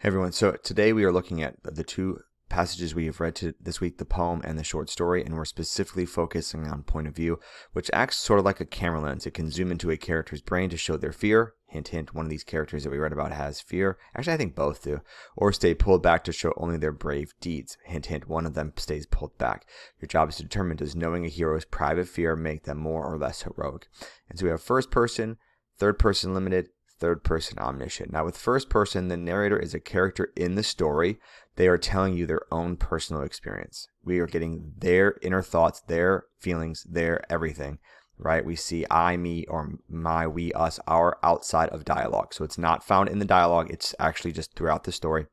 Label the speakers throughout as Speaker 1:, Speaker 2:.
Speaker 1: Hey everyone, so today we are looking at the two passages we have read this week, the poem and the short story, and we're specifically focusing on point of view, which acts sort of like a camera lens. It can zoom into a character's brain to show their fear. Hint, hint, one of these characters that we read about has fear. Actually, I think both do. Or stay pulled back to show only their brave deeds. Hint, hint, one of them stays pulled back. Your job is to determine, does knowing a hero's private fear make them more or less heroic? And so we have first person, third person limited, third person omniscient. Now with first person, the narrator is a character in the story. They are telling you their own personal experience. We are getting their inner thoughts, their feelings, their everything, right? We see I, me, or my, we, us, our outside of dialogue. So it's not found in the dialogue. It's actually just throughout the story.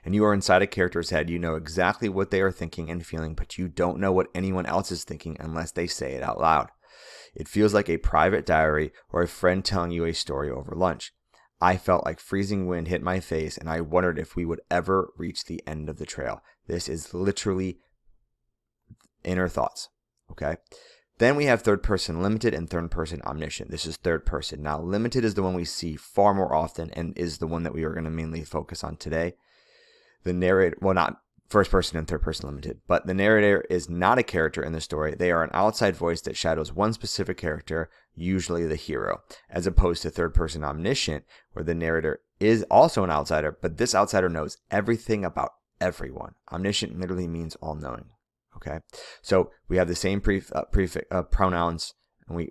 Speaker 1: And you are inside a character's head. You know exactly what they are thinking and feeling, but you don't know what anyone else is thinking unless they say it out loud. It feels like a private diary or a friend telling you a story over lunch. I felt like freezing wind hit my face, and I wondered if we would ever reach the end of the trail. This is literally inner thoughts, okay? Then we have third person limited and third person omniscient. This is third person. Now, limited is the one we see far more often and is the one that we are going to mainly focus on today. The narrator, well, not first person and third person limited, but the narrator is not a character in the story. They are an outside voice that shadows one specific character, usually the hero, as opposed to third person omniscient, where the narrator is also an outsider, but this outsider knows everything about everyone. Omniscient literally means all knowing. Okay, so we have the same pronouns.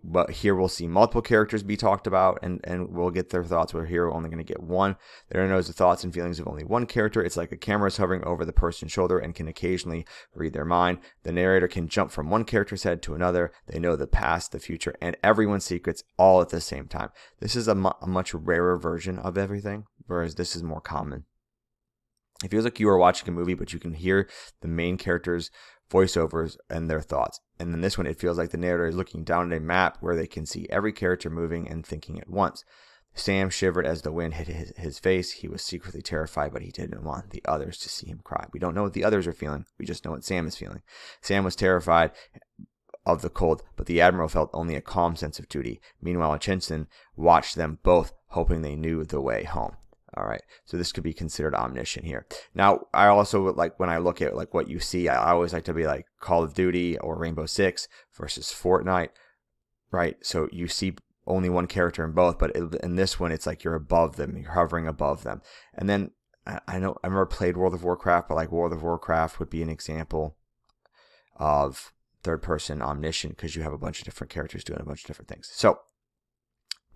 Speaker 1: But here we'll see multiple characters be talked about, and we'll get their thoughts. We're here only going to get one. The narrator knows the thoughts and feelings of only one character. It's like a camera is hovering over the person's shoulder and can occasionally read their mind. The narrator can jump from one character's head to another. They know the past, the future, and everyone's secrets all at the same time. This is a much rarer version of everything, whereas this is more common. It feels like you are watching a movie, but you can hear the main characters' voiceovers and their thoughts. And in this one, it feels like the narrator is looking down at a map where they can see every character moving and thinking at once. Sam shivered as the wind hit his face. He was secretly terrified, but he didn't want the others to see him cry. We don't know what the others are feeling. We just know what Sam is feeling. Sam was terrified of the cold, but the Admiral felt only a calm sense of duty. Meanwhile, Chinson watched them both, hoping they knew the way home. All right, so this could be considered omniscient here. Now, I also like when I look at like what you see, I always like to be like Call of Duty or Rainbow Six versus Fortnite, right? So you see only one character in both, but in this one, it's like you're above them, you're hovering above them. And then I never played World of Warcraft, but like World of Warcraft would be an example of third person omniscient because you have a bunch of different characters doing a bunch of different things. So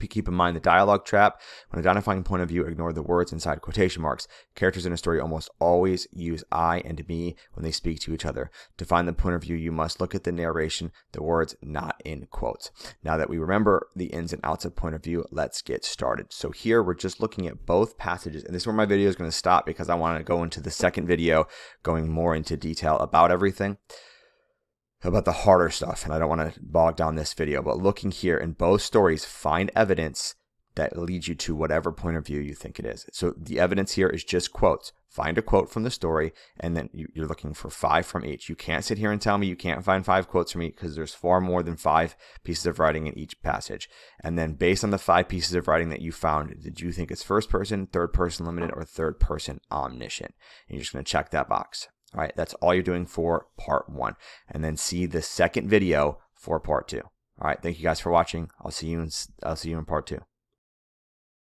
Speaker 1: keep in mind the dialogue trap. When identifying point of view, ignore the words inside quotation marks. Characters in a story almost always use I and me when they speak to each other. To find the point of view, you must look at the narration, the words not in quotes. Now that we remember the ins and outs of point of view, let's get started. So here we're just looking at both passages, and this is where my video is going to stop because I want to go into the second video going more into detail about everything, about the harder stuff, and I don't want to bog down this video, but looking here in both stories, find evidence that leads you to whatever point of view you think it is. So the evidence here is just quotes. Find a quote from the story, and then you're looking for 5 from each. You can't sit here and tell me you can't find 5 quotes from each because there's far more than 5 pieces of writing in each passage. And then based on the 5 pieces of writing that you found, did you think it's first person, third person limited, or third person omniscient? And you're just going to check that box. All right, that's all you're doing for part 1. And then see the second video for part 2. All right, thank you guys for watching. I'll see you in part 2.